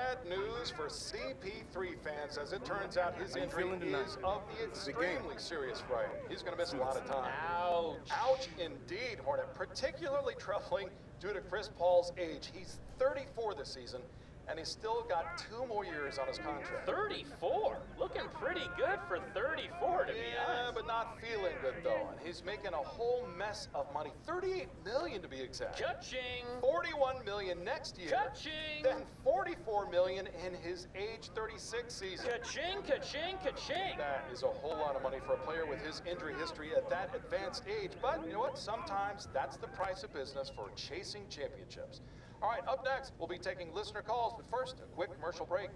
Sad news for CP3 fans, as it turns out his injury is of the extremely serious variety. He's going to miss a lot of time. Ouch. Ouch indeed, Hornet. Particularly troubling due to Chris Paul's age. He's 34 this season, and he's still got 2 more years on his contract. 34? Looking pretty good for 34, to be honest. But not feeling good, though. And he's making a whole mess of money. $38 million, to be exact. Cha-ching. $41 million next year. Cha-ching. Then $44 million in his age 36 season. Ka-ching, ka-ching, ka-ching. That is a whole lot of money for a player with his injury history at that advanced age. But you know what? Sometimes that's the price of business for chasing championships. All right, up next, we'll be taking listener calls, but first, a quick commercial break.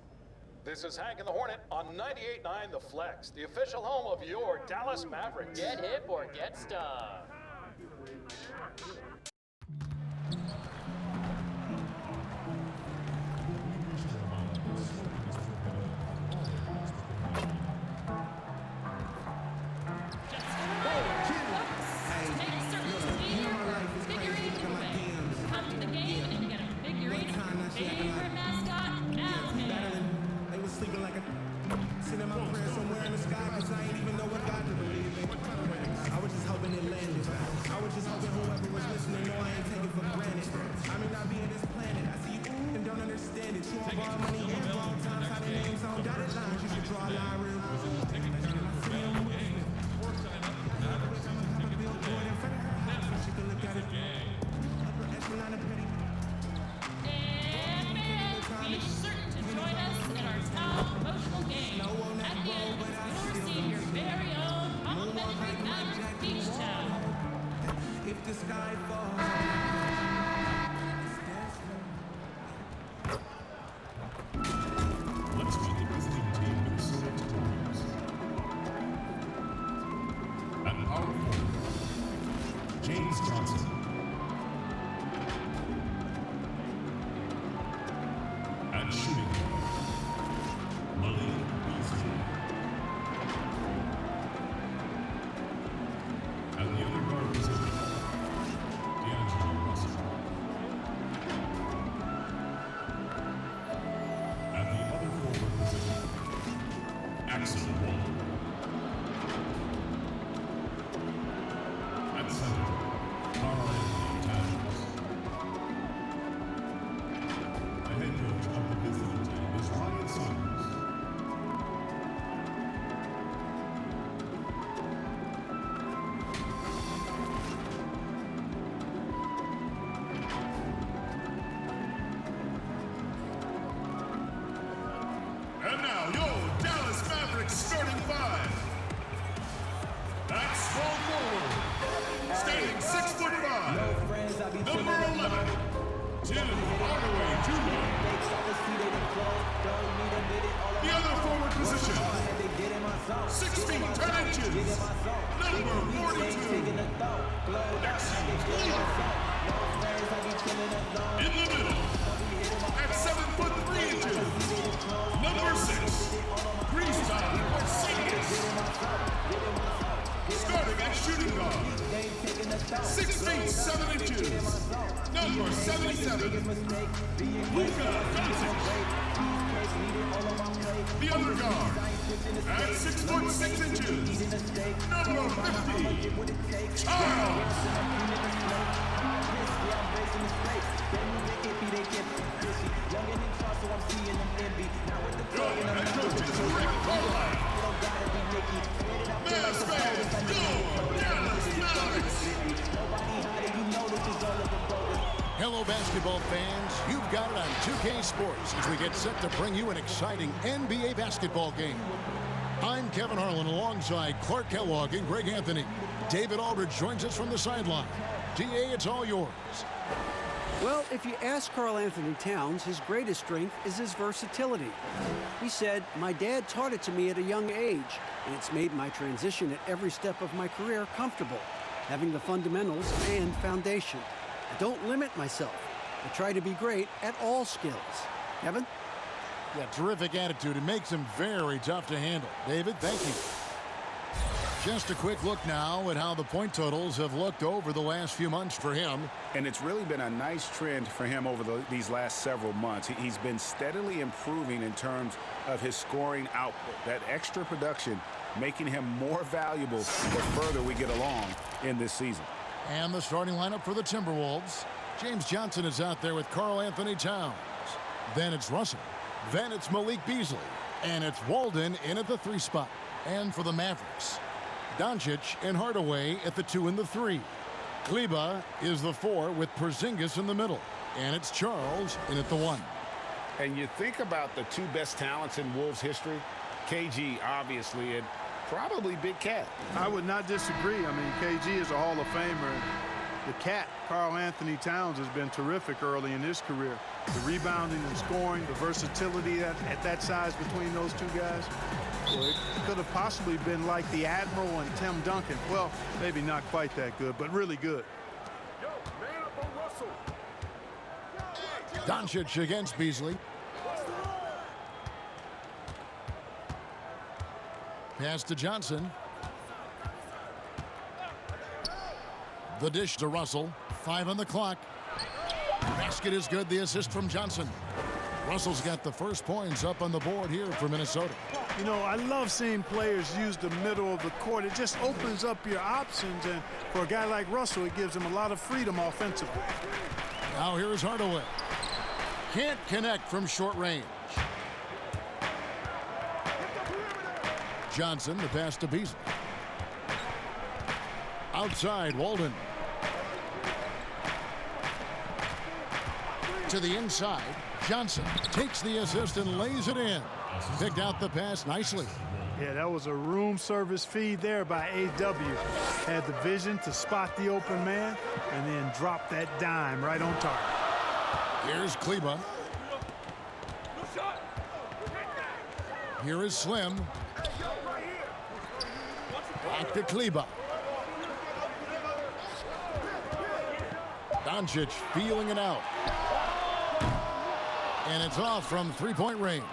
This is Hank and the Hornet on 98.9 The Flex, the official home of your Dallas Mavericks. Get hip or get stuck. And now, your Dallas Mavericks starting 5. At small forward, standing 6'5", number 11, Tim Hardaway Jr. The other forward position, 6 feet 10 inches, number 42, Dexter Cleaver. In the middle, at 7'3" number 6, Kristaps Porzingis. Starting at shooting guard, 6 feet 7 inches, number 77, Luka Doncic. The other guard, at 6'6" number 50, Charles. Your head coach is Rick Carlisle. Mavs fans, go Dallas Mavericks! Hello, basketball fans. You've got it on 2K Sports as we get set to bring you an exciting NBA basketball game. I'm Kevin Harlan alongside Clark Kellogg and Greg Anthony. David Aldridge joins us from the sideline. DA, it's all yours. Well, if you ask Karl Anthony Towns, his greatest strength is his versatility. He said, "My dad taught it to me at a young age, and it's made my transition at every step of my career comfortable, having the fundamentals and foundation. I don't limit myself. I try to be great at all skills." Kevin? Yeah, terrific attitude. It makes him very tough to handle. David, thank you. Just a quick look now at how the point totals have looked over the last few months for him. And it's really been a nice trend for him over these last several months. He's been steadily improving in terms of his scoring output. That extra production making him more valuable the further we get along in this season. And the starting lineup for the Timberwolves. James Johnson is out there with Karl Anthony Towns. Then it's Russell. Then it's Malik Beasley. And it's Walden in at the 3 spot. And for the Mavericks, Doncic and Hardaway at the 2 and the 3. Kleba is the 4 with Porzingis in the middle. And it's Charles in at the 1. And you think about the 2 best talents in Wolves history, KG obviously, and probably Big Cat. I would not disagree. I mean, KG is a Hall of Famer. The Cat, Karl Anthony Towns, has been terrific early in his career. The rebounding and scoring, the versatility at that size between those 2 guys. Well, it could have possibly been like the Admiral and Tim Duncan. Well, maybe not quite that good, but really good. Doncic against Beasley. Pass to Johnson. The dish to Russell. 5 on the clock. Basket is good. The assist from Johnson. Russell's got the first points up on the board here for Minnesota. You know, I love seeing players use the middle of the court. It just opens up your options, and for a guy like Russell, it gives him a lot of freedom offensively. Now here's Hardaway. Can't connect from short range. Johnson, the pass to Beasley. Outside, Walden. To the inside. Johnson takes the assist and lays it in. Picked out the pass nicely. Yeah, that was a room service feed there by A.W. Had the vision to spot the open man and then drop that dime right on target. Here's Kleba. Here is Slim. Back to Kleba. Doncic feeling it out. And it's off from 3-point range.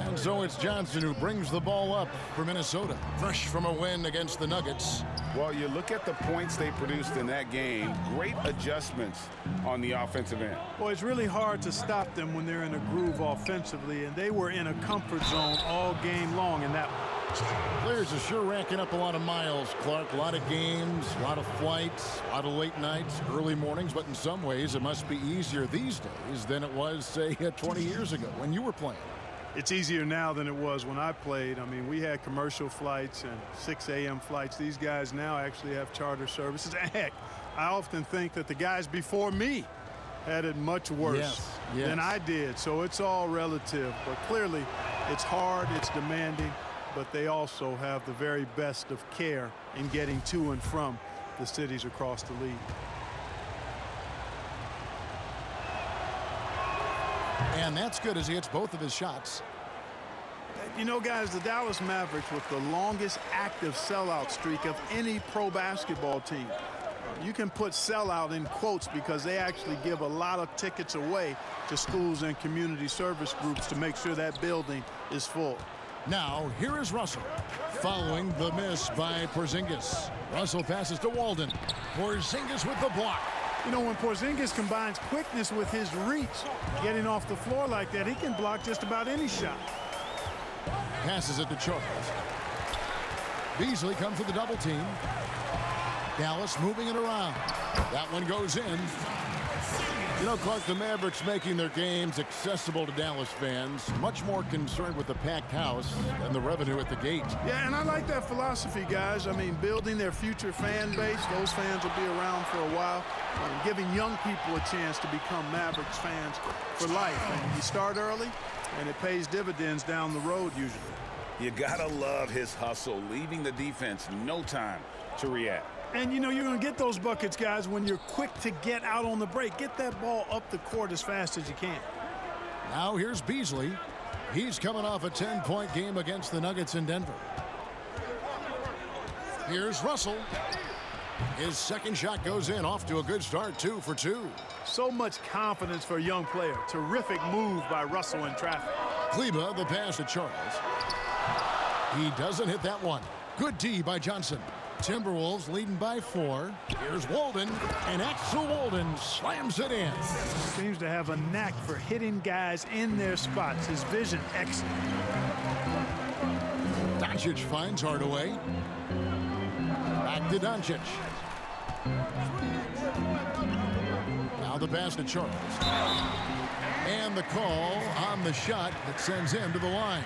And so it's Johnson who brings the ball up for Minnesota. Fresh from a win against the Nuggets. Well, you look at the points they produced in that game. Great adjustments on the offensive end. Well, it's really hard to stop them when they're in a groove offensively, and they were in a comfort zone all game long in that one. Players are sure racking up a lot of miles, Clark. A lot of games, a lot of flights, a lot of late nights, early mornings. But in some ways, it must be easier these days than it was, say, 20 years ago when you were playing. It's easier now than it was when I played. I mean, we had commercial flights and 6 a.m. flights. These guys now actually have charter services. Heck, I often think that the guys before me had it much worse than I did. So it's all relative. But clearly, it's hard, it's demanding, but they also have the very best of care in getting to and from the cities across the league. And that's good as he hits both of his shots. You know, guys, the Dallas Mavericks with the longest active sellout streak of any pro basketball team. You can put sellout in quotes because they actually give a lot of tickets away to schools and community service groups to make sure that building is full. Now, here is Russell, following the miss by Porzingis. Russell passes to Walden. Porzingis with the block. You know, when Porzingis combines quickness with his reach, getting off the floor like that, he can block just about any shot. Passes it to Charles. Beasley comes with the double team. Dallas moving it around. That one goes in. You know, Clark, the Mavericks making their games accessible to Dallas fans, much more concerned with the packed house than the revenue at the gate. Yeah, and I like that philosophy, guys. I mean, building their future fan base, those fans will be around for a while, and giving young people a chance to become Mavericks fans for life. And you start early, and it pays dividends down the road usually. You gotta love his hustle, leaving the defense no time to react. And, you know, you're going to get those buckets, guys, when you're quick to get out on the break. Get that ball up the court as fast as you can. Now here's Beasley. He's coming off a 10-point game against the Nuggets in Denver. Here's Russell. His second shot goes in, off to a good start, 2 for 2. So much confidence for a young player. Terrific move by Russell in traffic. Kleba, the pass to Charles. He doesn't hit that one. Good D by Johnson. Timberwolves leading by 4. Here's Walden, and Axel Walden slams it in. Seems to have a knack for hitting guys in their spots. His vision excellent. Doncic finds Hardaway. Back to Doncic. Now the pass to Charles. And the call on the shot that sends him to the line.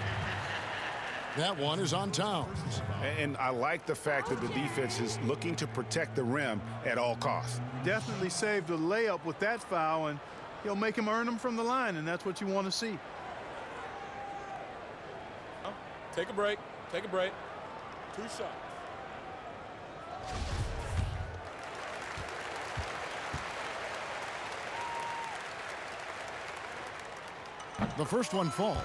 That one is on Towns. And I like the fact that the defense is looking to protect the rim at all costs. Definitely saved a layup with that foul, and he'll make him earn them from the line, and that's what you want to see. Take a break. Take a break. 2 shots. The first one falls.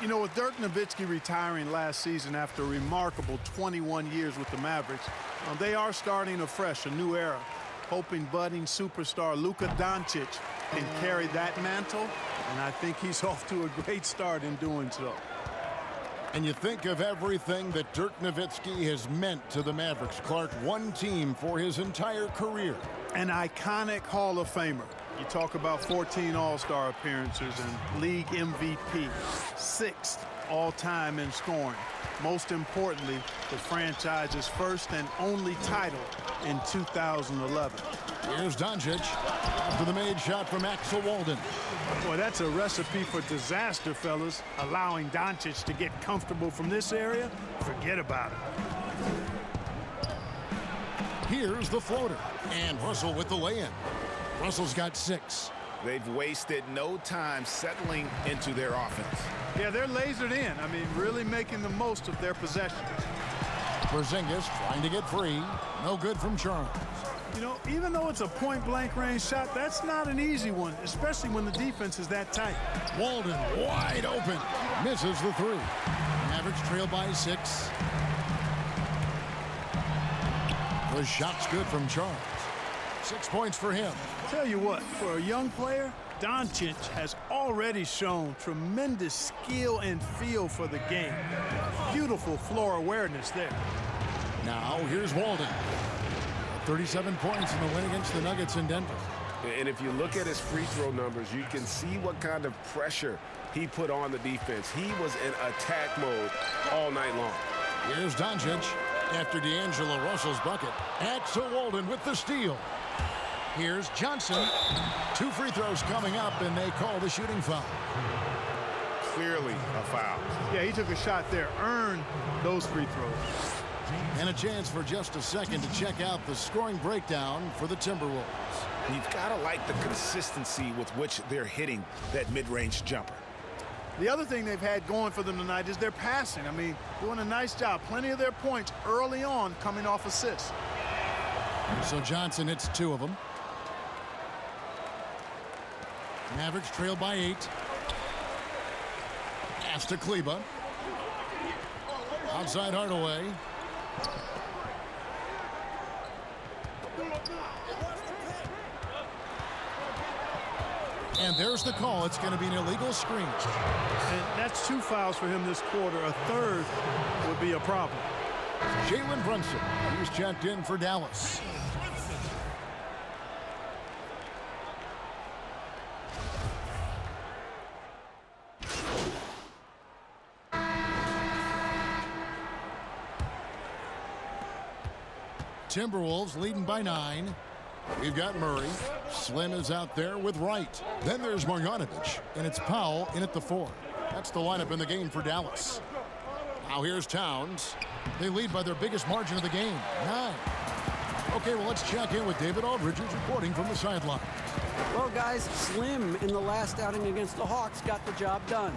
You know, with Dirk Nowitzki retiring last season after a remarkable 21 years with the Mavericks, they are starting afresh, a new era, hoping budding superstar Luka Doncic can carry that mantle, and I think he's off to a great start in doing so. And you think of everything that Dirk Nowitzki has meant to the Mavericks. Clark, one team for his entire career. An iconic Hall of Famer. You talk about 14 All-Star appearances and league MVP, 6th all-time in scoring. Most importantly, the franchise's first and only title in 2011. Here's Doncic after the made shot from Axel Walden. Boy, that's a recipe for disaster, fellas. Allowing Doncic to get comfortable from this area, forget about it. Here's the floater. And Russell with the lay-in. Russell's got 6. They've wasted no time settling into their offense. Yeah, they're lasered in. I mean, really making the most of their possessions. Porzingis trying to get free. No good from Charles. You know, even though it's a point-blank range shot, that's not an easy one, especially when the defense is that tight. Walden wide open. Misses the 3. Mavericks trail by 6. The shot's good from Charles. 6 points for him. Tell you what, for a young player, Doncic has already shown tremendous skill and feel for the game. Beautiful floor awareness there. Now here's Walden. 37 points in the win against the Nuggets in Denver. And if you look at his free throw numbers, you can see what kind of pressure he put on the defense. He was in attack mode all night long. Here's Doncic after D'Angelo Russell's bucket. Axel Walden with the steal. Here's Johnson. 2 free throws coming up, and they call the shooting foul. Clearly a foul. Yeah, he took a shot there, earned those free throws. And a chance for just a second to check out the scoring breakdown for the Timberwolves. You've got to like the consistency with which they're hitting that mid-range jumper. The other thing they've had going for them tonight is their passing. I mean, doing a nice job. Plenty of their points early on coming off assists. So Johnson hits 2 of them. Mavericks trail by 8. Pass to Kleba. Outside Hardaway. And there's the call. It's going to be an illegal screen. And that's 2 fouls for him this quarter. A third would be a problem. Jalen Brunson, he's checked in for Dallas. Timberwolves leading by 9. We've got Murray. Slim is out there with Wright. Then there's Marjanovic, and it's Powell in at the 4. That's the lineup in the game for Dallas. Now here's Towns. They lead by their biggest margin of the game, 9. Okay, well, let's check in with David Aldridge, who's reporting from the sideline. Well, guys, Slim in the last outing against the Hawks got the job done.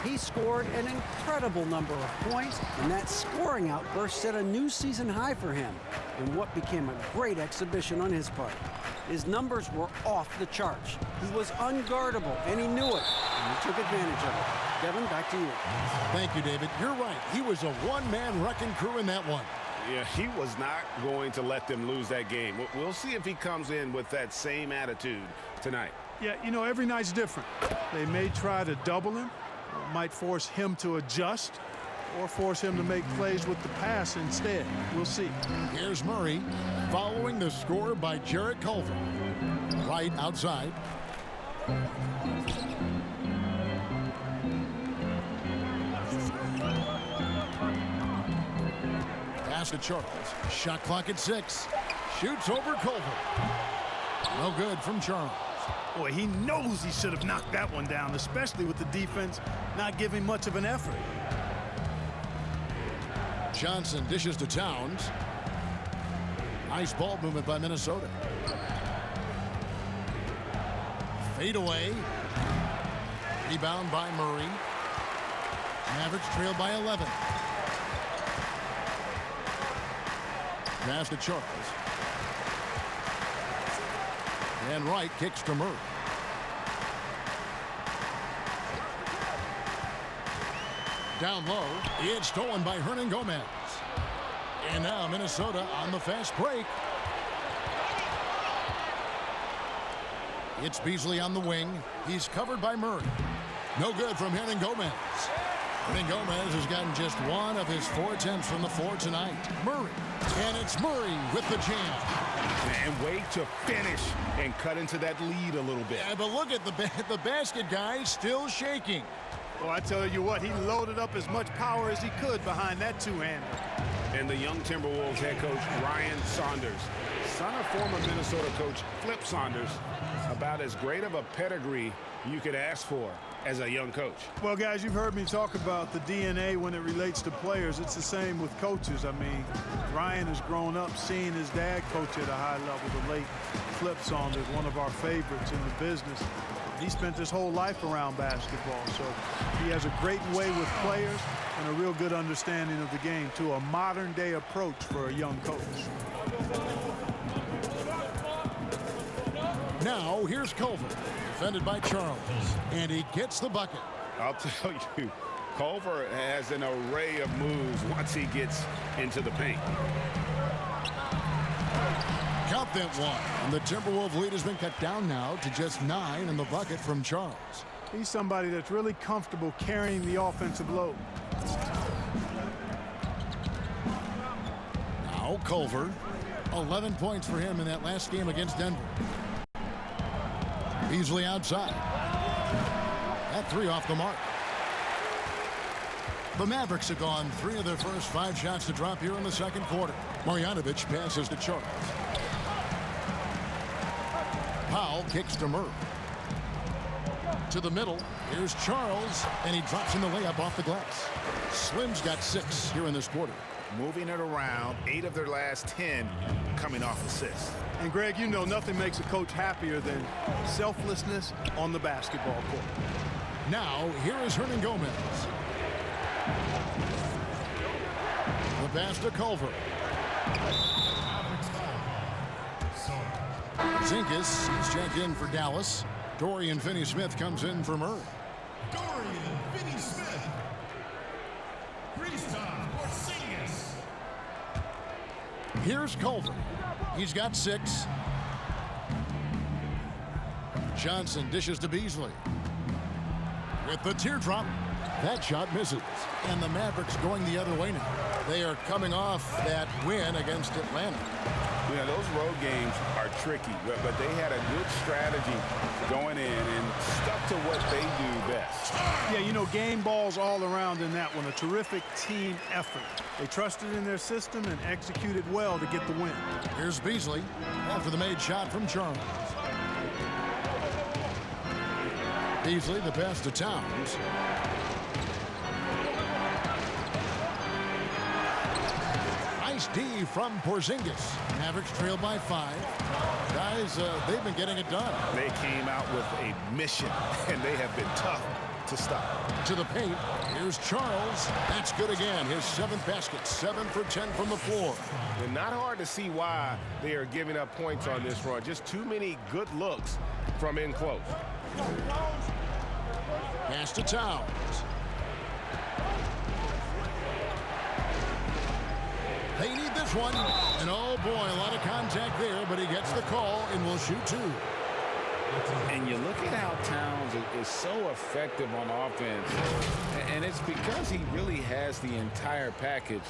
He scored an incredible number of points, and that scoring outburst set a new season high for him in what became a great exhibition on his part. His numbers were off the charts. He was unguardable, and he knew it, and he took advantage of it. Kevin, back to you. Thank you, David. You're right. He was a one-man wrecking crew in that one. Yeah, he was not going to let them lose that game. We'll see if he comes in with that same attitude tonight. Yeah, you know, every night's different. They may try to double him, might force him to adjust. or force him to make plays with the pass instead. We'll see. Here's Murray following the score by Jarrett Culver. Right outside. Pass to Charles. Shot clock at 6. Shoots over Culver. No good from Charles. Boy, he knows he should have knocked that one down, especially with the defense not giving much of an effort. Johnson dishes to Towns. Nice ball movement by Minnesota. Fade away. Rebound by Murray. Mavericks trail by 11. Pass to Charles. And Wright kicks to Murray. Down low. It's stolen by Hernan Gomez. And now Minnesota on the fast break. It's Beasley on the wing. He's covered by Murray. No good from Hernan Gomez. Hernan Gomez has gotten just one of his 4 attempts from the floor tonight. Murray. And it's Murray with the jam. And wait to finish and cut into that lead a little bit. Yeah, but look at the basket guy still shaking. Well, I tell you what, he loaded up as much power as he could behind that two-hander. And the young Timberwolves head coach, Ryan Saunders, son of former Minnesota coach Flip Saunders, about as great of a pedigree you could ask for as a young coach. Well, guys, you've heard me talk about the DNA when it relates to players. It's the same with coaches. I mean, Ryan has grown up seeing his dad coach at a high level, the late Flip Saunders, one of our favorites in the business. He spent his whole life around basketball, so he has a great way with players and a real good understanding of the game, to a modern-day approach for a young coach. Now, here's Culver, defended by Charles, and he gets the bucket. I'll tell you, Culver has an array of moves once he gets into the paint. Count that one. And the Timberwolves lead has been cut down now to just 9 in the bucket from Charles. He's somebody that's really comfortable carrying the offensive load. Now Culver, 11 points for him in that last game against Denver. Beasley outside. That 3 off the mark. The Mavericks have gone 3 of their first 5 shots to drop here in the second quarter. Marjanovic passes to Charles. Powell kicks to Murray. To the middle. Here's Charles, and he drops in the layup off the glass. Slim's got 6 here in this quarter. Moving it around, 8 of their last 10 coming off assists. And Greg, you know nothing makes a coach happier than selflessness on the basketball court. Now, here is Hernan Gomez. The pass to Culver. Zinkas, he's checked in for Dallas. Dorian Finney-Smith comes in for Murray. Dorian Finney-Smith. Kristaps Porzingis. Here's Culver. He's got 6. Johnson dishes to Beasley. With the teardrop, that shot misses. And the Mavericks going the other way now. They are coming off that win against Atlanta. You know, those road games are tricky, but they had a good strategy going in and stuck to what they do best. Yeah, you know, game balls all around in that one. A terrific team effort. They trusted in their system and executed well to get the win. Here's Beasley after the made shot from Charles. Beasley, the pass to Towns. Nice D from Porzingis. Mavericks trail by 5. Guys, they've been getting it done. They came out with a mission, and they have been tough to stop. To the paint. Here's Charles. That's good again. His 7th basket. 7 for 10 from the floor. And not hard to see why they are giving up points on this run. Just too many good looks from in close. Pass to Towns. They need this one. And oh boy, a lot of contact there, but he gets the call and will shoot 2. And you look at how Towns is so effective on offense, and it's because he really has the entire package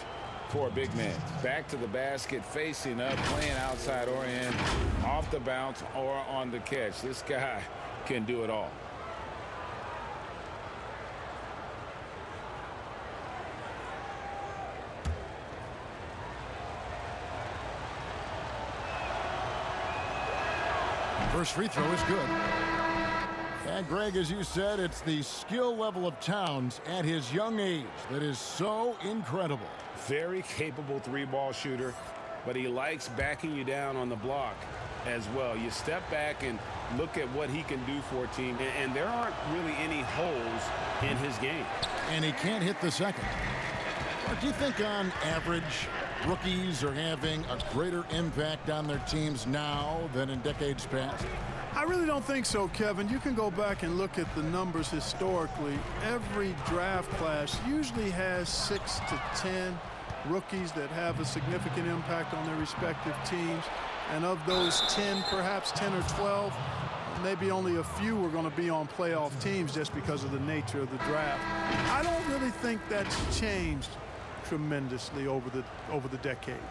for a big man. Back to the basket, facing up, playing outside or in, off the bounce or on the catch. This guy can do it all. First free throw is good. And Greg, as you said, it's the skill level of Towns at his young age that is so incredible. Very capable three-ball shooter, but he likes backing you down on the block as well. You step back and look at what he can do for a team, and there aren't really any holes in his game. And he can't hit the second. Do you think on average rookies are having a greater impact on their teams now than in decades past? I really don't think so, Kevin. You can go back and look at the numbers historically. Every draft class usually has 6 to 10 rookies that have a significant impact on their respective teams. And of those 10, perhaps 10 or 12, maybe only a few are going to be on playoff teams just because of the nature of the draft. I don't really think that's changed tremendously over the decades.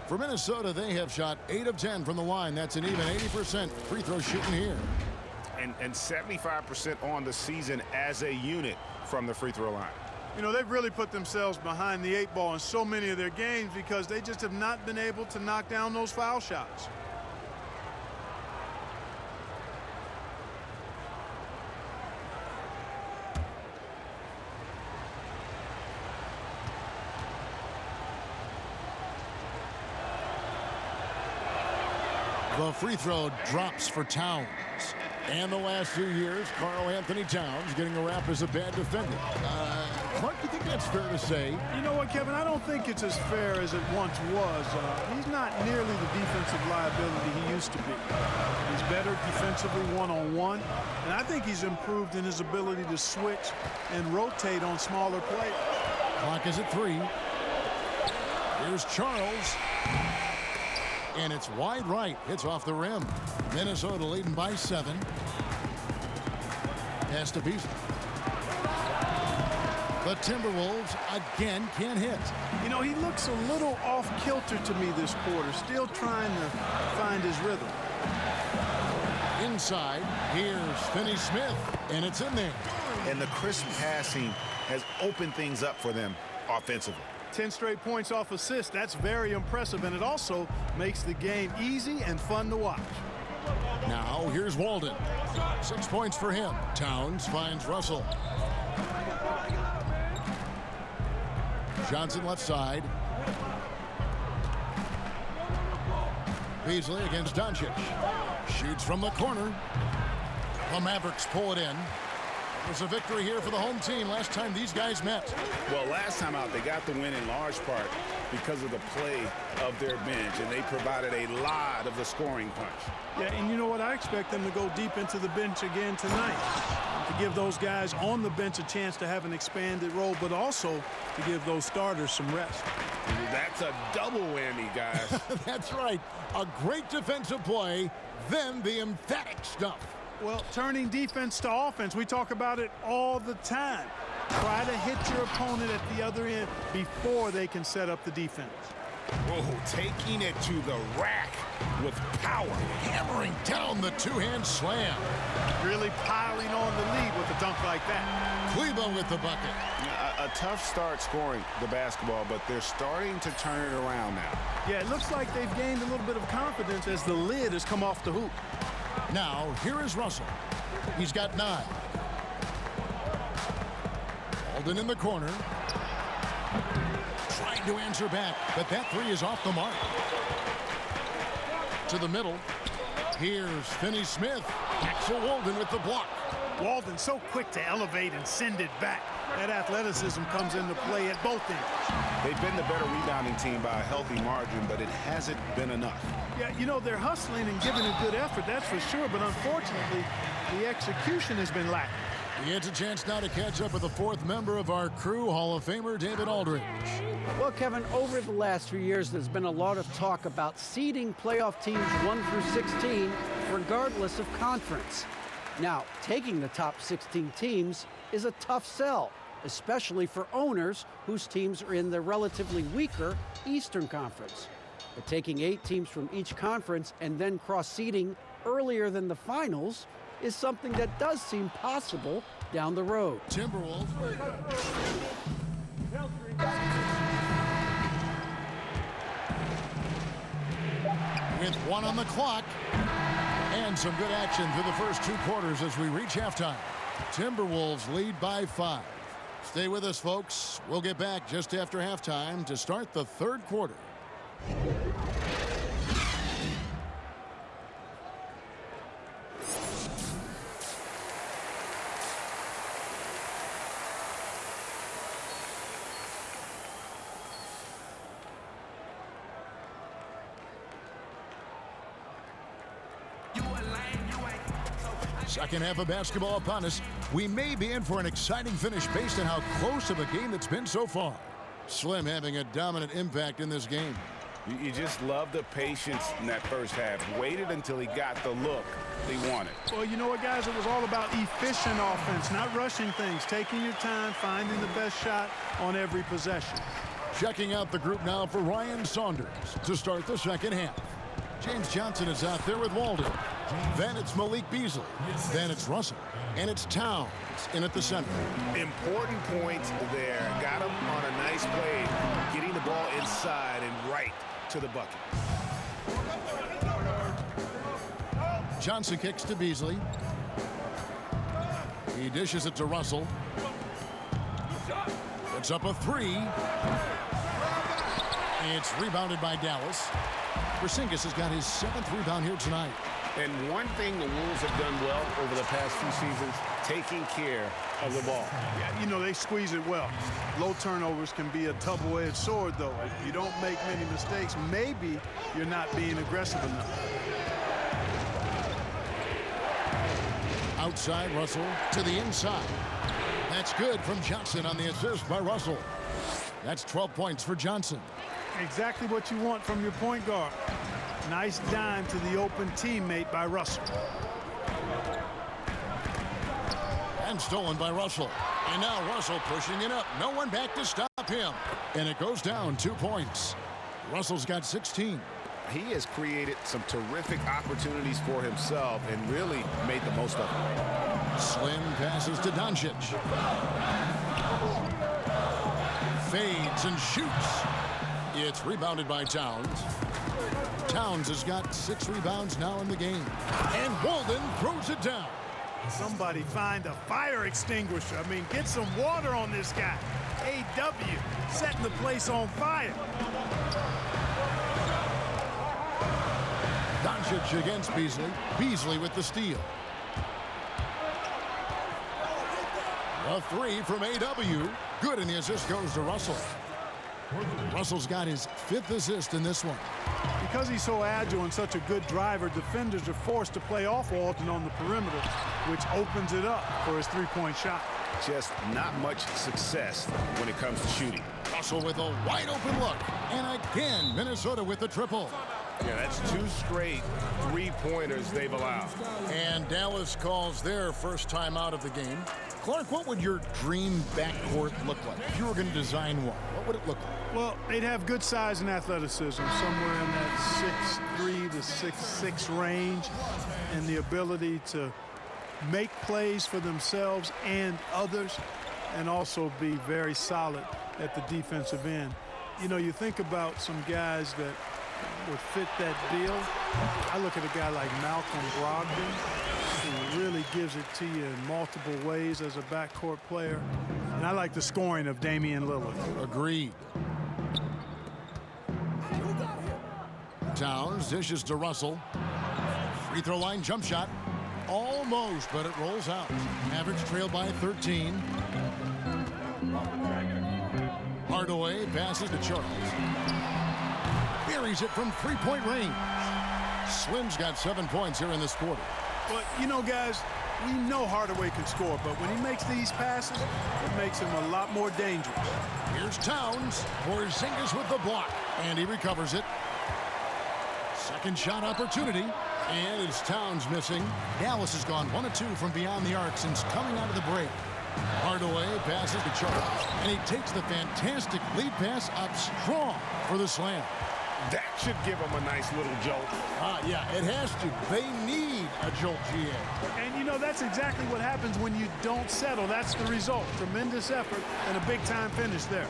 For Minnesota, they have shot 8 of 10 from the line. That's an even 80% free throw shooting here. And 75% on the season as a unit from the free throw line. You know, they've really put themselves behind the 8 ball in so many of their games because they just have not been able to knock down those foul shots. The free throw drops for Towns. And the last 2 years, Karl-Anthony Towns getting a rap as a bad defender. Clark, you think that's fair to say? You know what, Kevin? I don't think it's as fair as it once was. He's not nearly the defensive liability he used to be. He's better defensively one-on-one, and I think he's improved in his ability to switch and rotate on smaller players. Clock is at 3. Here's Charles. And it's wide right. It's off the rim. Minnesota leading by 7. Pass to Beasley. The Timberwolves again can't hit. You know, he looks a little off-kilter to me this quarter, still trying to find his rhythm. Inside, here's Finney-Smith, and it's in there. And the crisp passing has opened things up for them offensively. 10 straight points off assists. That's very impressive, and it also makes the game easy and fun to watch. Now, here's Walden. 6 points for him. Towns finds Russell. Johnson left side. Beasley against Doncic. Shoots from the corner. The Mavericks pull it in. It was a victory here for the home team last time these guys met. Well, last time out, they got the win in large part because of the play of their bench, and they provided a lot of the scoring punch. Yeah, and you know what? I expect them to go deep into the bench again tonight to give those guys on the bench a chance to have an expanded role, but also to give those starters some rest. That's a double whammy, guys. That's right. A great defensive play, then the emphatic stuff. Well, turning defense to offense, we talk about it all the time. Try to hit your opponent at the other end before they can set up the defense. Oh, taking it to the rack with power. Hammering down the two-hand slam. Really piling on the lead with a dunk like that. Cleveland with the bucket. A tough start scoring the basketball, but they're starting to turn it around now. Yeah, it looks like they've gained a little bit of confidence as the lid has come off the hoop. Now, here is Russell. He's got 9. Walden in the corner. Trying to answer back, but that 3 is off the mark. To the middle. Here's Finney-Smith. Axel Walden with the block. Walden so quick to elevate and send it back. That athleticism comes into play at both ends. They've been the better rebounding team by a healthy margin, but it hasn't been enough. Yeah, you know, they're hustling and giving a good effort, that's for sure, but unfortunately, the execution has been lacking. He gets a chance now to catch up with the 4th member of our crew, Hall of Famer David Aldridge. Well, Kevin, over the last few years, there's been a lot of talk about seeding playoff teams 1 through 16 regardless of conference. Now, taking the top 16 teams is a tough sell, especially for owners whose teams are in the relatively weaker Eastern Conference. But taking 8 teams from each conference and then cross-seeding earlier than the finals is something that does seem possible down the road. Timberwolves. With 1 on the clock. And some good action through the first 2 quarters as we reach halftime. Timberwolves lead by 5. Stay with us, folks. We'll get back just after halftime to start the 3rd quarter. Second half of basketball upon us. We may be in for an exciting finish based on how close of a game it's been so far. Slim having a dominant impact in this game. You just love the patience in that first half. Waited until he got the look he wanted. Well, you know what, guys? It was all about efficient offense, not rushing things, taking your time, finding the best shot on every possession. Checking out the group now for Ryan Saunders to start the second half. James Johnson is out there with Walden. Then it's Malik Beasley. Then it's Russell. And it's Towns in at the center. Important points there. Got him on a nice play, getting the ball inside and right to the bucket. Johnson kicks to Beasley. He dishes it to Russell. It's up a 3. It's rebounded by Dallas. Porzingis has got his 7th rebound here tonight. And one thing the Wolves have done well over the past few seasons, taking care of the ball. Yeah, you know, they squeeze it well. Low turnovers can be a double-edged sword, though. If you don't make many mistakes, maybe you're not being aggressive enough. Outside, Russell to the inside. That's good from Johnson on the assist by Russell. That's 12 points for Johnson. Exactly what you want from your point guard. Nice dime to the open teammate by Russell. And stolen by Russell. And now Russell pushing it up. No one back to stop him. And it goes down 2 points. Russell's got 16. He has created some terrific opportunities for himself and really made the most of it. Slim passes to Doncic. Fades and shoots. It's rebounded by Towns. Towns has got 6 rebounds now in the game. And Walden throws it down. Somebody find a fire extinguisher. I mean, get some water on this guy. A.W. setting the place on fire. Doncic against Beasley. Beasley with the steal. A 3 from A.W. Good, and the assist goes to Russell. Russell's got his 5th assist in this one. Because he's so agile and such a good driver, defenders are forced to play off Walton on the perimeter, which opens it up for his 3-point shot. Just not much success when it comes to shooting. Russell with a wide open look. And again, Minnesota with the triple. Yeah, that's 2 straight 3-pointers they've allowed. And Dallas calls their first time out of the game. Clark, what would your dream backcourt look like? If you were going to design one, what would it look like? Well, they'd have good size and athleticism, somewhere in that 6'3" to 6'6" range, and the ability to make plays for themselves and others, and also be very solid at the defensive end. You know, you think about some guys that would fit that bill. I look at a guy like Malcolm Brogdon, who really gives it to you in multiple ways as a backcourt player. And I like the scoring of Damian Lillard. Agreed. Towns dishes to Russell. Free throw line jump shot. Almost, but it rolls out. Mavericks trail by 13. Hardaway passes to Charles. Buries it from 3-point range. Slim's got 7 points here in this quarter. But, you know, guys, we know Hardaway can score, but when he makes these passes, it makes him a lot more dangerous. Here's Towns. Porzingis with the block, and he recovers it. Second shot opportunity. And it's Towns missing. Dallas has gone 1 of 2 from beyond the arc since coming out of the break. Hardaway passes to Charles, and he takes the fantastic lead pass up strong for the slam. That should give them a nice little jolt. Yeah, it has to. They need a jolt, GA. And, you know, that's exactly what happens when you don't settle. That's the result. Tremendous effort and a big-time finish there.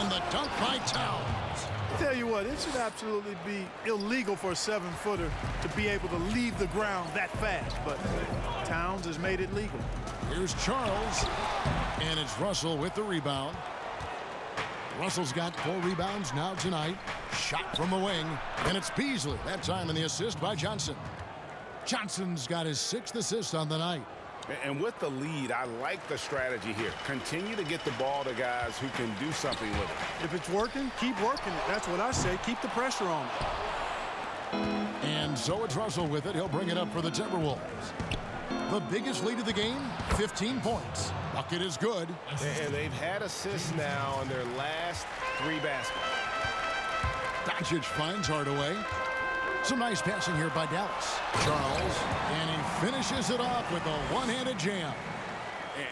And the dunk by Towns. Tell you what, it should absolutely be illegal for a 7-footer to be able to leave the ground that fast, but Towns has made it legal. Here's Charles, and it's Russell with the rebound. Russell's got 4 rebounds now tonight. Shot from the wing, and it's Beasley. That time in the assist by Johnson. Johnson's got his 6th assist on the night. And with the lead, I like the strategy here. Continue to get the ball to guys who can do something with it. If it's working, keep working it. That's what I say. Keep the pressure on it. And so it's Russell with it. He'll bring it up for the Timberwolves. The biggest lead of the game, 15 points. Bucket is good. And they've had assists now on their last 3 baskets. Doncic finds Hardaway. Some nice passing here by Dallas. Charles, and he finishes it off with a one-handed jam.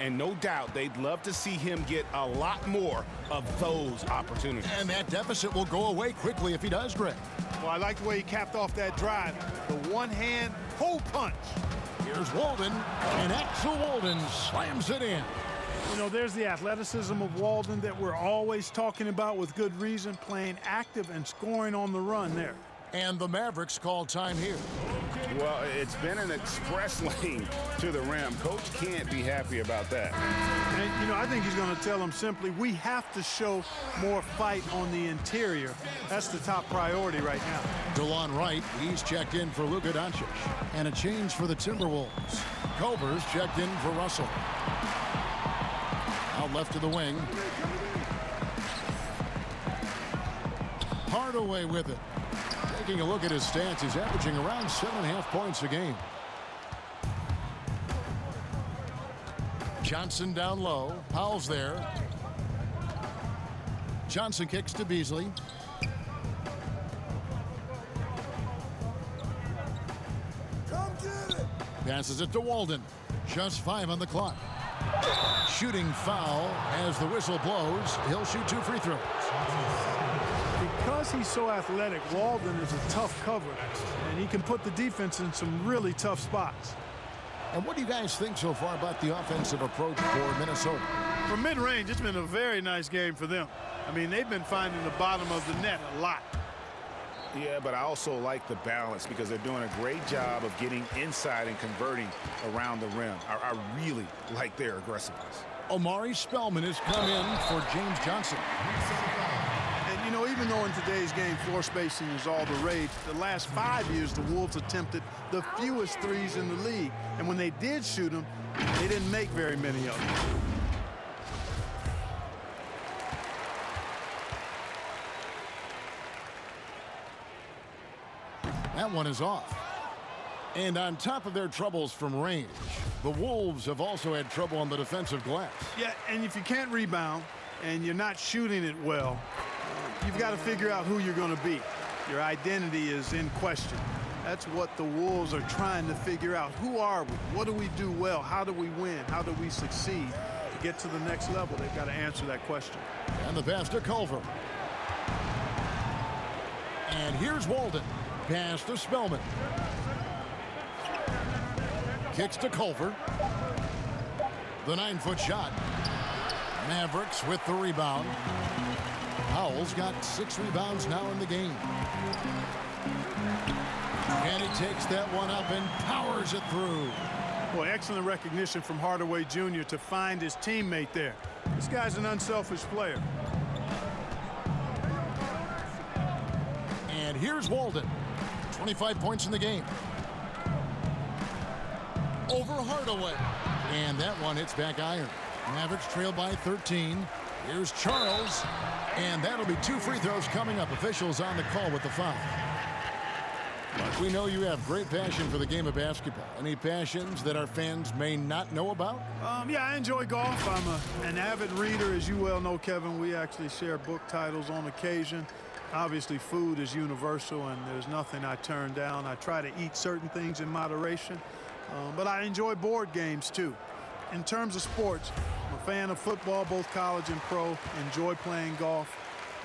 And no doubt they'd love to see him get a lot more of those opportunities. And that deficit will go away quickly if he does, Greg. Well, I like the way he capped off that drive. The one-hand hole punch. Here's Walden, and Axel Walden slams it in. You know, there's the athleticism of Walden that we're always talking about with good reason, playing active and scoring on the run there. And the Mavericks call time here. Well, it's been an express lane to the rim. Coach can't be happy about that. And, you know, I think he's going to tell them simply, we have to show more fight on the interior. That's the top priority right now. DeLon Wright, he's checked in for Luka Doncic. And a change for the Timberwolves. Culver's checked in for Russell. Out left to the wing. Hardaway with it. Taking a look at his stats, he's averaging around 7.5 points a game. Johnson down low. Powell's there. Johnson kicks to Beasley. Passes it to Walden. Just 5 on the clock. Shooting foul as the whistle blows. He'll shoot 2 free throws. Because he's so athletic, Walden is a tough cover, and he can put the defense in some really tough spots. And what do you guys think so far about the offensive approach for Minnesota? For mid-range, it's been a very nice game for them. I mean, they've been finding the bottom of the net a lot. Yeah, but I also like the balance because they're doing a great job of getting inside and converting around the rim. I really like their aggressiveness. Omari Spellman has come in for James Johnson. And, you know, even though in today's game floor spacing is all the rage, the last 5 years the Wolves attempted the fewest threes in the league. And when they did shoot them, they didn't make very many of them. That one is off. And on top of their troubles from range, the Wolves have also had trouble on the defensive glass. Yeah, and if you can't rebound and you're not shooting it well, you've got to figure out who you're going to be. Your identity is in question. That's what the Wolves are trying to figure out. Who are we? What do we do well? How do we win? How do we succeed? To get to the next level, they've got to answer that question. And the pass to Culver. And here's Walden. Pass to Spellman. Kicks to Culver. The 9-foot shot. Mavericks with the rebound. Powell's got 6 rebounds now in the game. And he takes that one up and powers it through. Well, excellent recognition from Hardaway Jr. to find his teammate there. This guy's an unselfish player. And here's Walden. 25 points in the game. Over Hardaway. And that one hits back iron. Mavericks trail by 13. Here's Charles. And that'll be 2 free throws coming up. Officials on the call with the foul. But we know you have great passion for the game of basketball. Any passions that our fans may not know about? Yeah, I enjoy golf. I'm an avid reader, as you well know, Kevin. We actually share book titles on occasion. Obviously, food is universal, and there's nothing I turn down. I try to eat certain things in moderation, but I enjoy board games, too. In terms of sports, I'm a fan of football, both college and pro. Enjoy playing golf,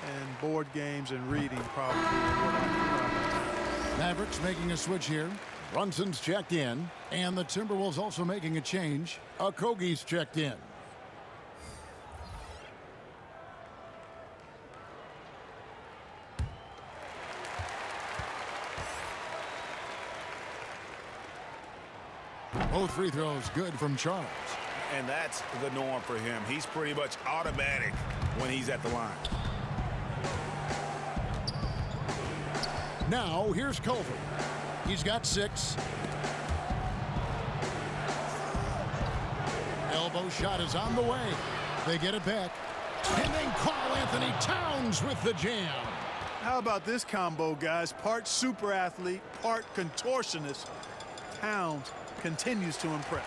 and board games and reading probably what I Mavericks making a switch here. Brunson's checked in, and the Timberwolves also making a change. Okogie's checked in. Both free throws good from Charles. And that's the norm for him. He's pretty much automatic when he's at the line. Now, here's Culver. He's got 6. Elbow shot is on the way. They get it back. And then Karl Anthony Towns with the jam. How about this combo, guys? Part super athlete, part contortionist. Towns continues to impress.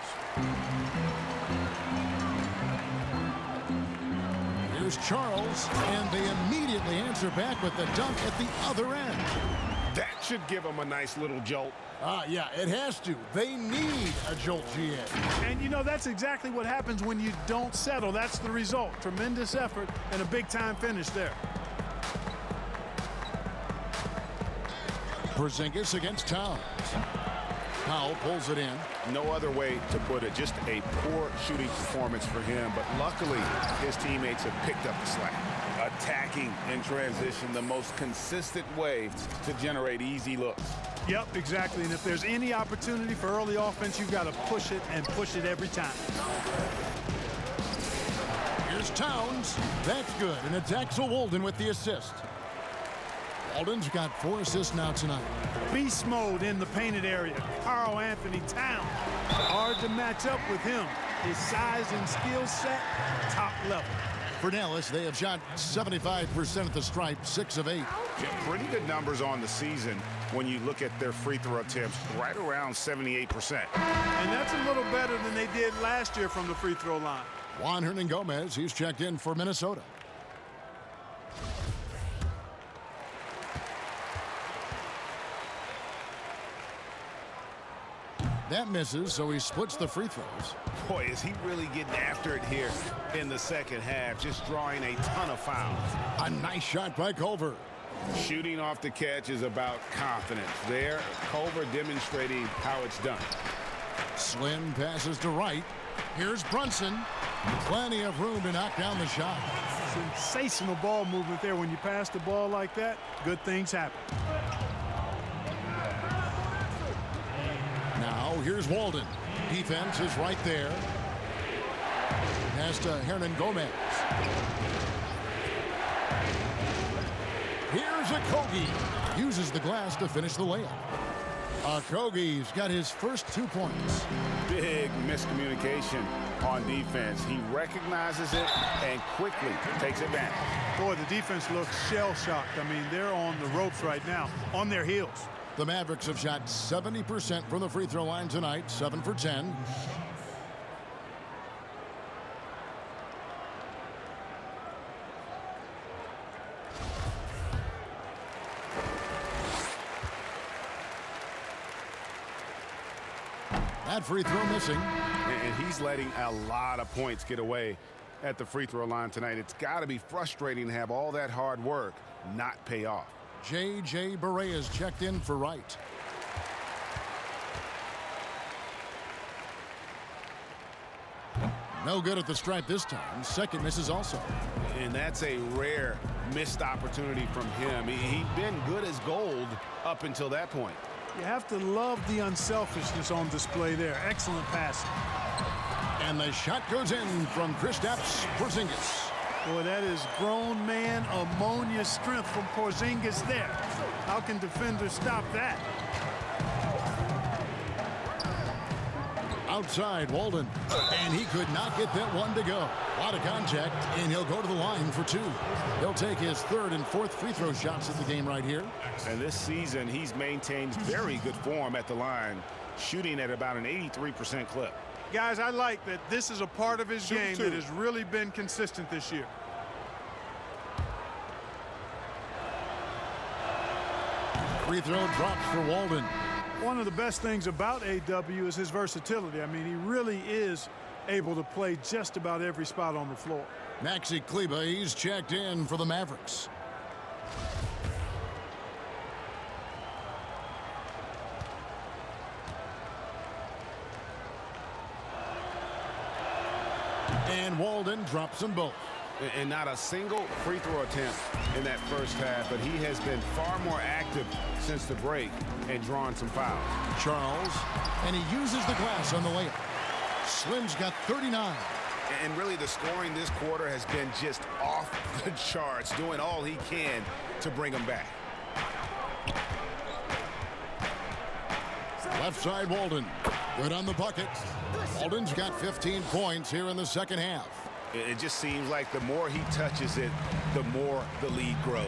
Here's Charles, and they immediately answer back with the dunk at the other end. That should give him a nice little jolt. Yeah, it has to. They need a jolt, GA. And, you know, that's exactly what happens when you don't settle. That's the result. Tremendous effort and a big-time finish there. Porzingis against Towns. Powell pulls it in. No other way to put it. Just a poor shooting performance for him. But luckily, his teammates have picked up the slack. Attacking in transition, the most consistent way to generate easy looks. Yep, exactly. And if there's any opportunity for early offense, you've got to push it and push it every time. Here's Towns. That's good. And it's Axel Walden with the assist. Walden's got 4 assists now tonight. Beast mode in the painted area. Karl Anthony Towns. Hard to match up with him. His size and skill set, top level. For Dallas, they have shot 75% at the stripe, 6 of 8. Yeah, pretty good numbers on the season when you look at their free throw attempts, right around 78%. And that's a little better than they did last year from the free throw line. Juan Hernangomez, he's checked in for Minnesota. That misses, so he splits the free throws. Boy, is he really getting after it here in the second half, just drawing a ton of fouls. A nice shot by Culver. Shooting off the catch is about confidence. There, Culver demonstrating how it's done. Slim passes to right. Here's Brunson. Plenty of room to knock down the shot. Sensational ball movement there. When you pass the ball like that, good things happen. Now, here's Walden. Defense is right there. Pass to Hernangomez. Here's Okogie. Uses the glass to finish the layup. Okogie's got his first 2 points. Big miscommunication on defense. He recognizes it and quickly takes advantage. Boy, the defense looks shell-shocked. I mean, they're on the ropes right now, on their heels. The Mavericks have shot 70% from the free throw line tonight, 7 for 10. That free throw missing. And he's letting a lot of points get away at the free throw line tonight. It's got to be frustrating to have all that hard work not pay off. J.J. Barea checked in for Wright. No good at the stripe this time. Second misses also. And that's a rare missed opportunity from him. He'd been good as gold up until that point. You have to love the unselfishness on display there. Excellent passing. And the shot goes in from Kristaps Porzingis. Boy, that is grown man ammonia strength from Porzingis there. How can defenders stop that? Outside Walden, and he could not get that one to go. A lot of contact, and he'll go to the line for 2. He'll take his 3rd and 4th free throw shots at the game right here. And this season, he's maintained very good form at the line, shooting at about an 83% clip. Guys, I like that this is a part of his game that has really been consistent this year. free throw drops for Walden. One of the best things about AW is his versatility. I mean, he really is able to play just about every spot on the floor. Maxi Kleber, he's checked in for the Mavericks. And Walden drops them both. And not a single free throw attempt in that first half, but he has been far more active since the break and drawn some fouls. Charles, and he uses the glass on the layup. Slim's got 39. And really the scoring this quarter has been just off the charts, doing all he can to bring them back. Left side, Walden. Good on the bucket. Walden's got 15 points here in the second half. It just seems like the more he touches it, the more the lead grows.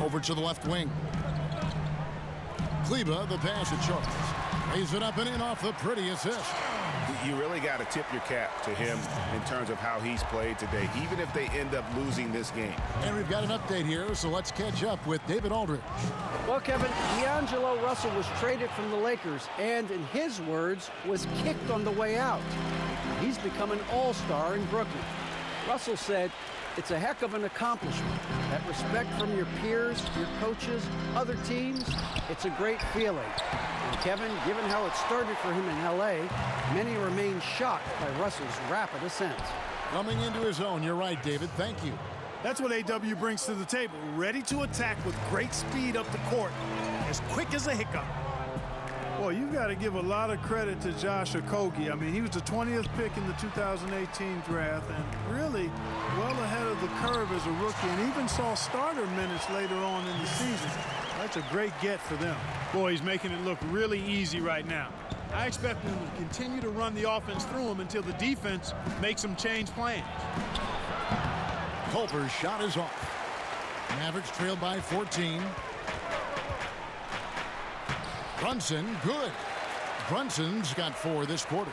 Over to the left wing. Kleber, the pass to Charles. Lays it up and in off the pretty assist. You really got to tip your cap to him in terms of how he's played today, even if they end up losing this game. And we've got an update here, so let's catch up with David Aldridge. Well, Kevin, D'Angelo Russell was traded from the Lakers and, in his words, was kicked on the way out. He's become an all-star in Brooklyn. Russell said, "It's a heck of an accomplishment. That respect from your peers, your coaches, other teams, it's a great feeling." And Kevin, given how it started for him in L.A., many remain shocked by Russell's rapid ascent. Coming into his own, you're right, David. Thank you. That's what AW brings to the table. Ready to attack with great speed up the court, as quick as a hiccup. Well, you've got to give a lot of credit to Josh Okogie. I mean, he was the 20th pick in the 2018 draft and really well ahead of the curve as a rookie and even saw starter minutes later on in the season. That's a great get for them. Boy, he's making it look really easy right now. I expect them to continue to run the offense through him until the defense makes them change plans. Culver's shot is off. Mavericks trail by 14. Brunson, good. Brunson's got 4 this quarter.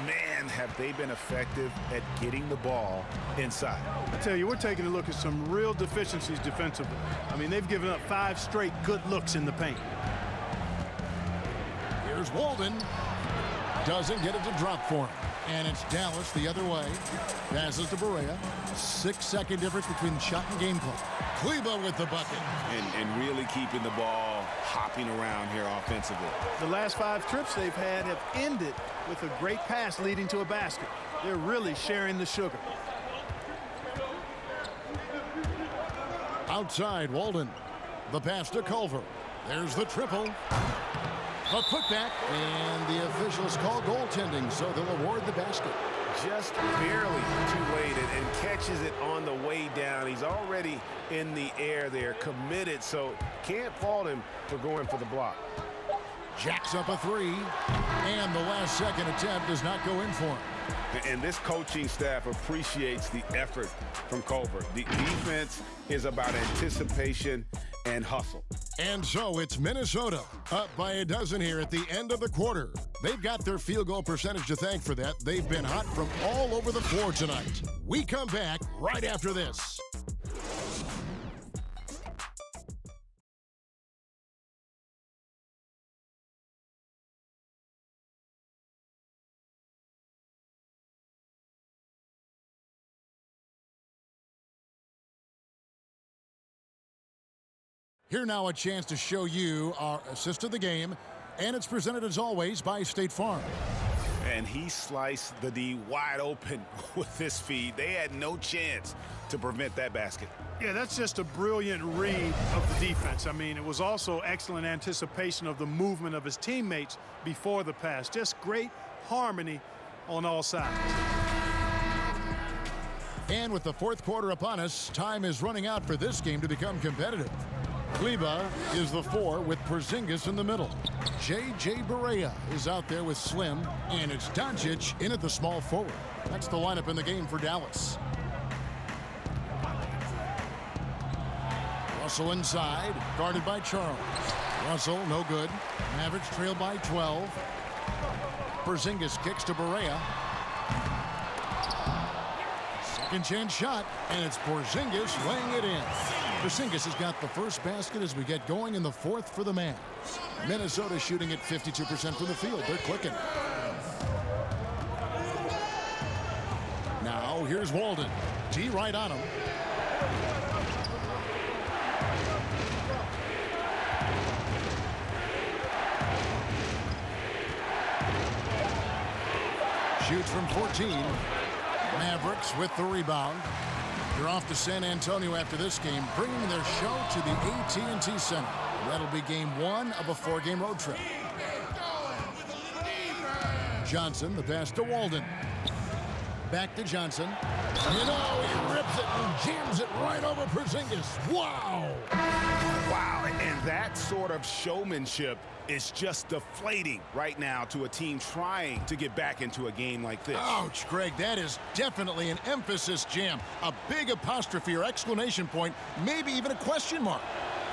Man, have they been effective at getting the ball inside. I tell you, we're taking a look at some real deficiencies defensively. I mean, they've given up 5 straight good looks in the paint. Here's Walden. Doesn't get it to drop for him. And it's Dallas the other way. Passes to Barea. 6-second difference between shot and game play. Kleber with the bucket. And really keeping the ball hopping around here offensively. The last 5 trips they've had have ended with a great pass leading to a basket. They're really sharing the sugar. Outside, Walden. The pass to Culver. There's the triple. A putback, and the officials call goaltending, so they'll award the basket. Just barely too late and catches it on the way down. He's already in the air there, committed, so can't fault him for going for the block. Jacks up a 3, and the last second attempt does not go in for him. And this coaching staff appreciates the effort from Culver. The defense is about anticipation and hustle. And so it's Minnesota up by a dozen here at the end of the quarter. They've got their field goal percentage to thank for that. They've been hot from all over the floor tonight. We come back right after this. Here now a chance to show you our assist of the game, and it's presented as always by State Farm. And he sliced the D wide open with this feed. They had no chance to prevent that basket. Yeah, that's just a brilliant read of the defense. I mean, it was also excellent anticipation of the movement of his teammates before the pass. Just great harmony on all sides. And with the fourth quarter upon us, time is running out for this game to become competitive. Kleber is the 4 with Porzingis in the middle. J.J. Barea is out there with Slim, and it's Doncic in at the small forward. That's the lineup in the game for Dallas. Russell inside, guarded by Charles. Russell, no good. Mavericks trail by 12. Porzingis kicks to Barea. Second chance shot, and it's Porzingis laying it in. Porzingis has got the first basket as we get going in the fourth for the Mavs. Minnesota shooting at 52% from the field. They're clicking. Now here's Walden. D right on him. Shoots from 14. Mavericks with the rebound. They're off to San Antonio after this game, bringing their show to the AT&T Center. That'll be game one of a four-game road trip. Johnson, the pass to Walden. Back to Johnson. You know, he rips it and jams it right over Porzingis. Wow! Wow, and that sort of showmanship is just deflating right now to a team trying to get back into a game like this. Ouch, Greg, that is definitely an emphasis jam. A big apostrophe or exclamation point, maybe even a question mark.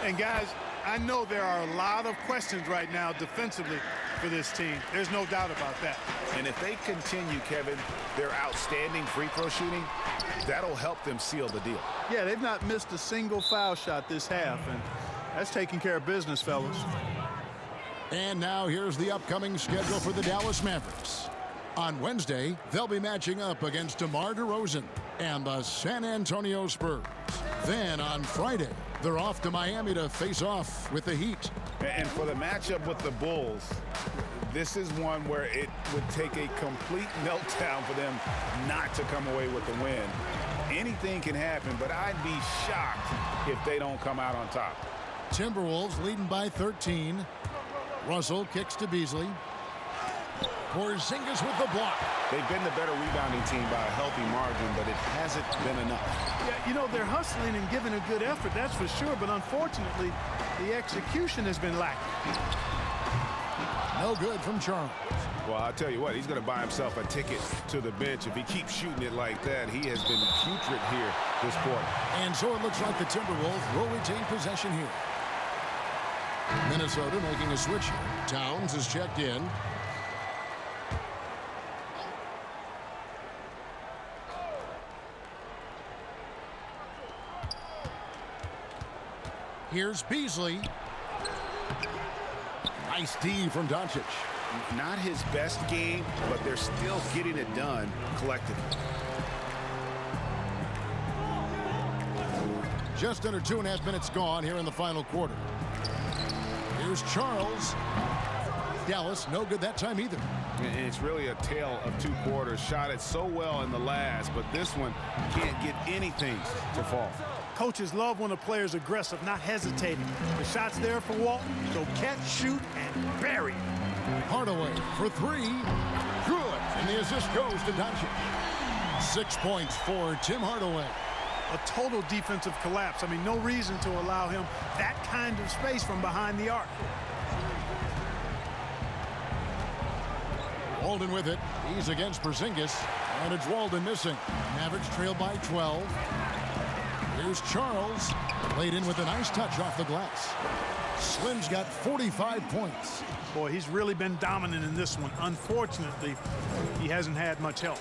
And guys, I know there are a lot of questions right now defensively for this team. There's no doubt about that. And if they continue, Kevin, their outstanding free throw shooting, that'll help them seal the deal. Yeah, they've not missed a single foul shot this half, and that's taking care of business, fellas. And now here's the upcoming schedule for the Dallas Mavericks. On Wednesday, they'll be matching up against DeMar DeRozan and the San Antonio Spurs. Then on Friday, they're off to Miami to face off with the Heat. And for the matchup with the Bulls, this is one where it would take a complete meltdown for them not to come away with the win. Anything can happen, but I'd be shocked if they don't come out on top. Timberwolves leading by 13. Russell kicks to Beasley. Porzingis with the block. They've been the better rebounding team by a healthy margin, but it hasn't been enough. Yeah, you know, they're hustling and giving a good effort, that's for sure, but unfortunately, the execution has been lacking. No good from Charles. Well, I'll tell you what, he's going to buy himself a ticket to the bench. If he keeps shooting it like that, he has been putrid here this quarter. And so it looks like the Timberwolves will retain possession here. Minnesota making a switch here. Towns is checked in. Here's Beasley. Nice D from Doncic. Not his best game, but they're still getting it done collectively. Just under 2.5 minutes gone here in the final quarter. Here's Charles. Dallas, no good that time either. And it's really a tale of two quarters. Shot it so well in the last, but this one can't get anything to fall. Coaches love when a player's aggressive, not hesitating. The shot's there for Walton, so catch, shoot, and bury. Hardaway for three. Good. And the assist goes to Doncic. 6 points for Tim Hardaway. A total defensive collapse. I mean, no reason to allow him that kind of space from behind the arc. Walden with it. He's against Porzingis. And it's Walden missing. Mavericks trail by 12. Here's Charles. Laid in with a nice touch off the glass. Slim's got 45 points. Boy, he's really been dominant in this one. Unfortunately, he hasn't had much help.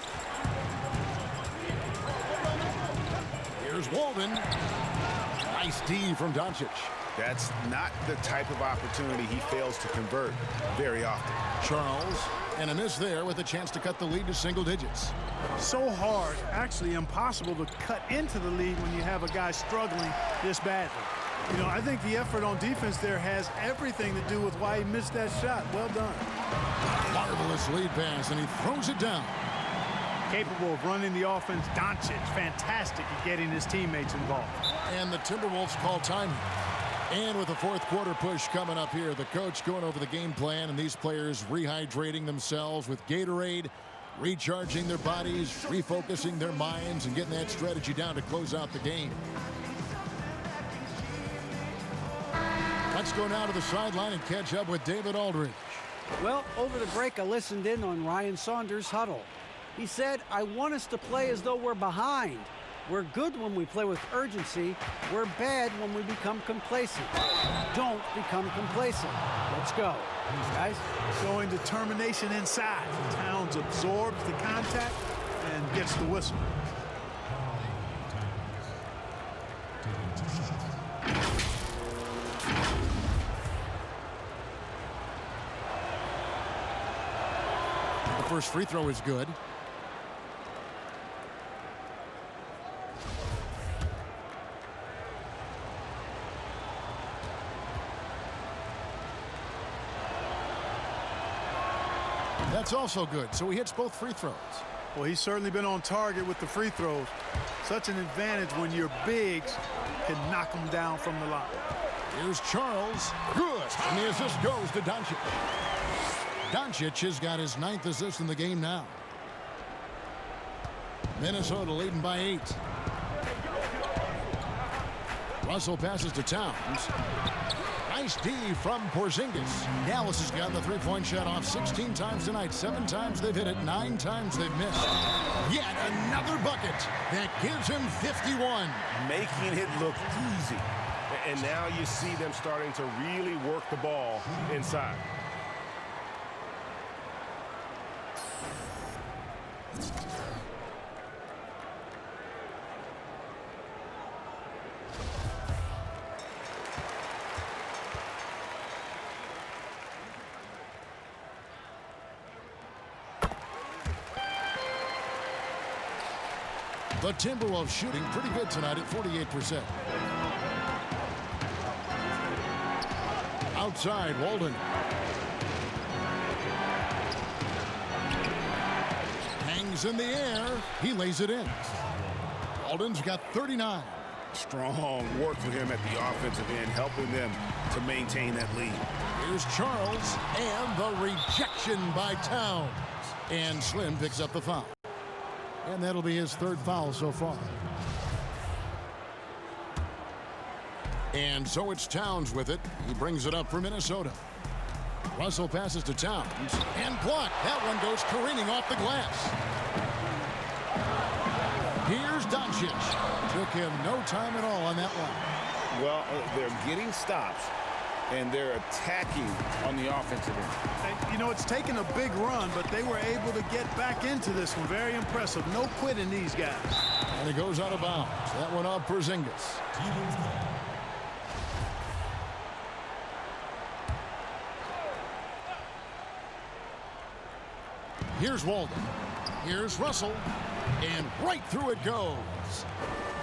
Here's Walden. Nice D from Doncic. That's not the type of opportunity he fails to convert very often. Charles, and a miss there with a chance to cut the lead to single digits. So hard, actually impossible to cut into the lead when you have a guy struggling this badly. You know, I think the effort on defense there has everything to do with why he missed that shot. Well done. Marvelous lead pass, and he throws it down. Capable of running the offense. Doncic, fantastic at getting his teammates involved. And the Timberwolves call time. And with the fourth quarter push coming up here, the coach going over the game plan, and these players rehydrating themselves with Gatorade, recharging their bodies, refocusing their minds, and getting that strategy down to close out the game. Let's go now to the sideline and catch up with David Aldridge. Well, over the break, I listened in on Ryan Saunders' huddle. He said, I want us to play as though we're behind. We're good when we play with urgency. We're bad when we become complacent. Don't become complacent. Let's go. Guys. Showing determination inside. Towns absorbs the contact and gets the whistle. first free throw is good. That's also good, so he hits both free throws. Well, he's certainly been on target with the free throws. Such an advantage when your bigs can knock them down from the line. Here's Charles. Good. And the assist goes to Doncic. Doncic has got his 9th assist in the game now. Minnesota leading by 8. Russell passes to Towns. Nice D from Porzingis. Dallas has gotten the three-point shot off 16 times tonight. 7 times they've hit it. 9 times they've missed. Yet another bucket that gives him 51. Making it look easy. And now you see them starting to really work the ball inside. The Timberwolves shooting pretty good tonight at 48%. Outside, Walden. Hangs in the air. He lays it in. Walden's got 39. Strong work for him at the offensive end, helping them to maintain that lead. Here's Charles, and the rejection by Towns. And Slim picks up the foul. And that'll be his 3rd foul so far. And so it's Towns with it. He brings it up for Minnesota. Russell passes to Towns. And blocked. That one goes careening off the glass. Here's Doncic. Took him no time at all on that one. Well, they're getting stops, and they're attacking on the offensive end. And, you know, it's taken a big run, but they were able to get back into this one. Very impressive. No quitting these guys. And it goes out of bounds. That one off Porzingis. Here's Walden. Here's Russell. And right through it goes.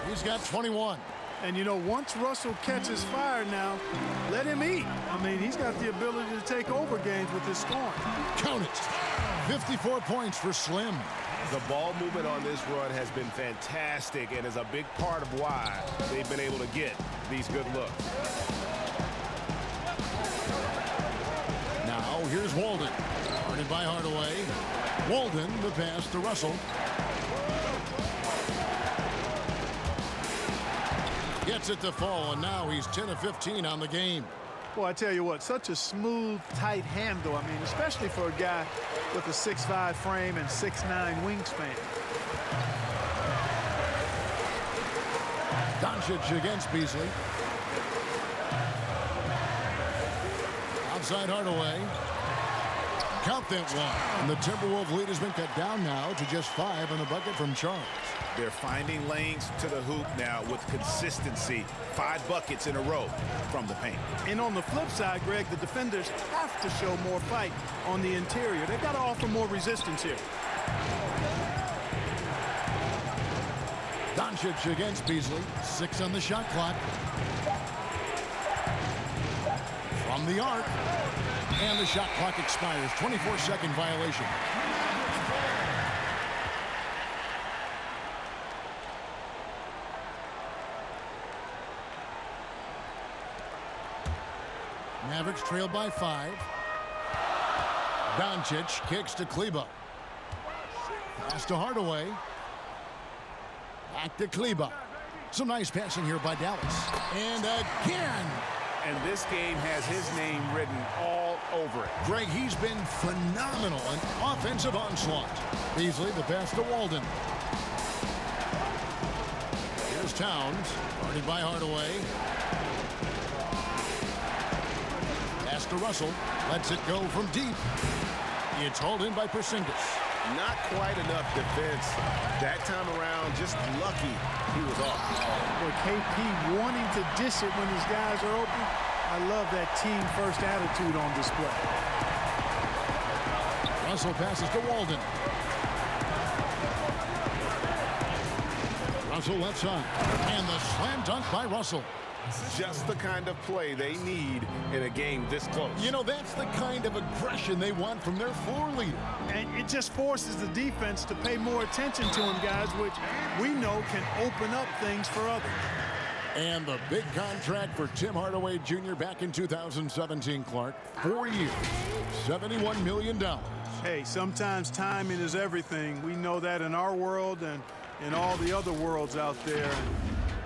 He's got 21. And, you know, once Russell catches fire now, let him eat. I mean, he's got the ability to take over games with his scoring. Count it. 54 points for Slim. The ball movement on this run has been fantastic and is a big part of why they've been able to get these good looks. Now, here's Walden. Guarded by Hardaway. Walden, the pass to Russell. Gets it to fall, and now he's 10 of 15 on the game. Well, I tell you what, such a smooth, tight handle. I mean, especially for a guy with a 6'5" frame and 6'9" wingspan. Doncic against Beasley. Outside Hardaway. Count that one. And the Timberwolves lead has been cut down now to just 5 on the bucket from Charles. They're finding lanes to the hoop now with consistency. 5 buckets in a row from the paint. And on the flip side, Greg, the defenders have to show more fight on the interior. They've got to offer more resistance here. Doncic against Beasley. 6 on the shot clock. From the arc. And the shot clock expires. 24-second violation. Mavericks trail by 5. Doncic kicks to Kleba. Pass to Hardaway. Back to Kleba. Some nice passing here by Dallas. And again. And this game has his name written all over it. Greg, he's been phenomenal. An offensive onslaught. Beasley, the pass to Walden. Here's Towns. Guarded by Hardaway. Pass to Russell. Lets it go from deep. It's hauled in by Porzingis. Not quite enough defense that time around. Just lucky he was off. Boy, KP wanting to dish it when his guys are open. I love that team first attitude on display. Russell passes to Walden. Russell left side. And the slam dunk by Russell. Just the kind of play they need in a game this close. You know, that's the kind of aggression they want from their floor leader. And it just forces the defense to pay more attention to him, guys, which we know can open up things for others. And the big contract for Tim Hardaway Jr. back in 2017, Clark. 4 years, $71 million. Hey, sometimes timing is everything. We know that in our world and in all the other worlds out there.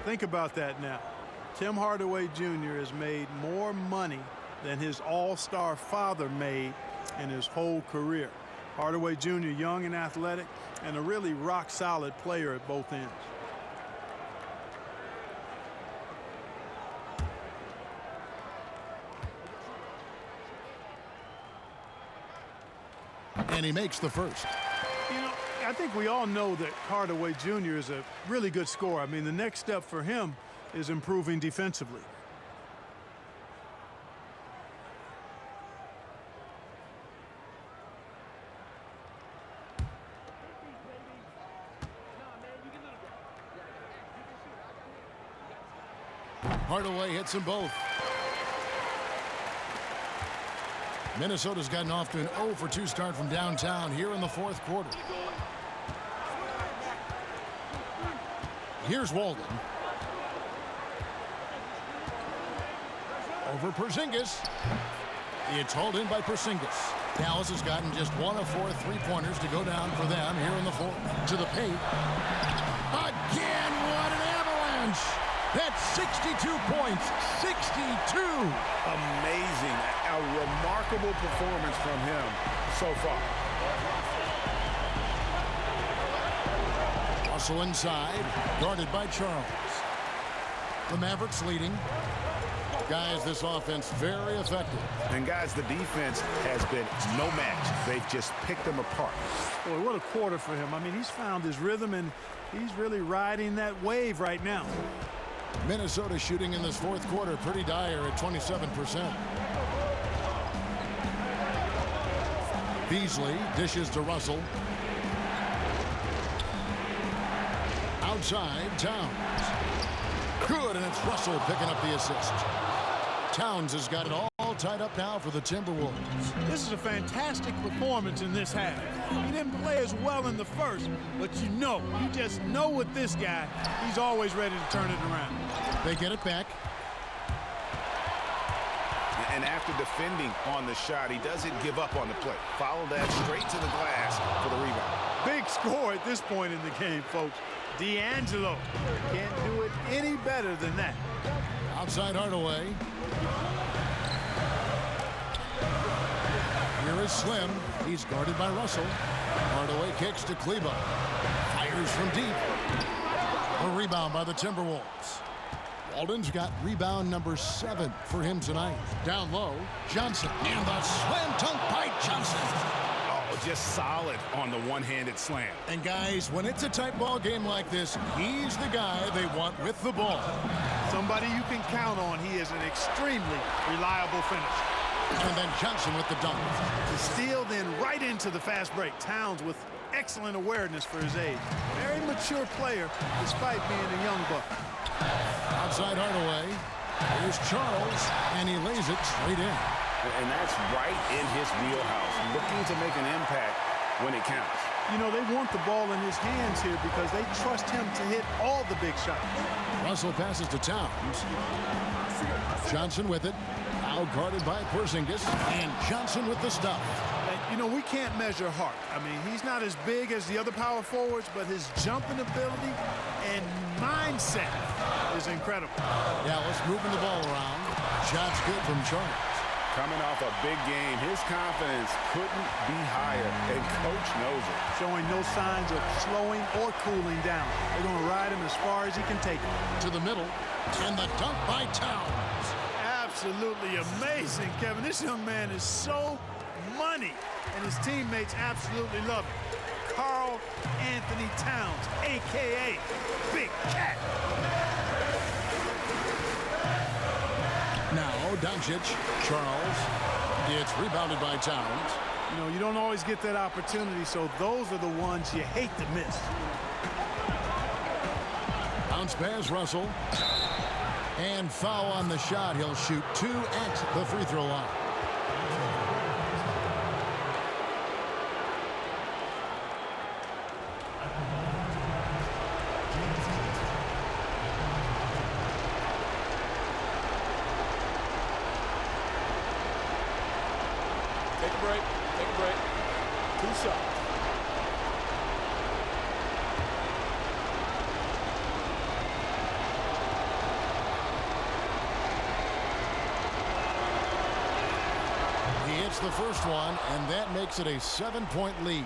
Think about that now. Tim Hardaway Jr. has made more money than his all-star father made in his whole career. Hardaway Jr. young and athletic and a really rock-solid player at both ends. And he makes the first. You know, I think we all know that Hardaway Jr. is a really good scorer. I mean, the next step for him is improving defensively. Hardaway hits them both. Minnesota's gotten off to an 0 for 2 start from downtown here in the fourth quarter. Here's Walden. Over Porzingis. It's hauled in by Porzingis. Dallas has gotten just 1 of 4 3-pointers to go down for them here in the fourth. To the paint. Again, what an avalanche! That's 62 points. 62! Amazing. A remarkable performance from him so far. Russell inside, guarded by Charles. The Mavericks leading. Guys, this offense very effective. And guys, the defense has been no match. They've just picked them apart. Boy, what a quarter for him. I mean, he's found his rhythm, and he's really riding that wave right now. Minnesota shooting in this fourth quarter pretty dire at 27%. Beasley dishes to Russell. Outside, Towns. Good, and it's Russell picking up the assist. Towns has got it all tied up now for the Timberwolves. This is a fantastic performance in this half. He didn't play as well in the first, but you just know with this guy, he's always ready to turn it around. They get it back. And after defending on the shot, he doesn't give up on the play. Follow that straight to the glass for the rebound. Big score at this point in the game, folks. D'Angelo can't do it any better than that. Outside Hardaway. Here is Slim. He's guarded by Russell. Hardaway kicks to Kleba. Fires from deep. A rebound by the Timberwolves. Walden's got rebound number 7 for him tonight. Down low, Johnson. And the slam dunk by Johnson. Oh, just solid on the one-handed slam. And guys, when it's a tight ball game like this, he's the guy they want with the ball. Somebody you can count on. He is an extremely reliable finisher. And then Johnson with the dunk. The steal, then right into the fast break. Towns with excellent awareness for his age. Very mature player despite being a young buck. Outside Hardaway. Here's Charles, and he lays it straight in. And that's right in his wheelhouse, looking to make an impact when it counts. You know, they want the ball in his hands here because they trust him to hit all the big shots. Russell passes to Towns. Johnson with it. Out guarded by Porzingis. And Johnson with the stop. You know, we can't measure Hart. I mean, he's not as big as the other power forwards, but his jumping ability and mindset is incredible. Dallas moving the ball around. Shots good from Charles. Coming off a big game, his confidence couldn't be higher, and Coach knows it. Showing no signs of slowing or cooling down. They're going to ride him as far as he can take him. To the middle, and the dunk by Towns. Absolutely amazing, Kevin. This young man is so money, and his teammates absolutely love him. Karl Anthony Towns, a.k.a. Big Cat. Now, Doncic. Charles. It's rebounded by Towns. You know, you don't always get that opportunity, so those are the ones you hate to miss. Bounce pass, Russell. And foul on the shot. He'll shoot 2 at the free throw line. Take a break. Take a break. 2 shots. He hits the first one, and that makes it a 7-point lead.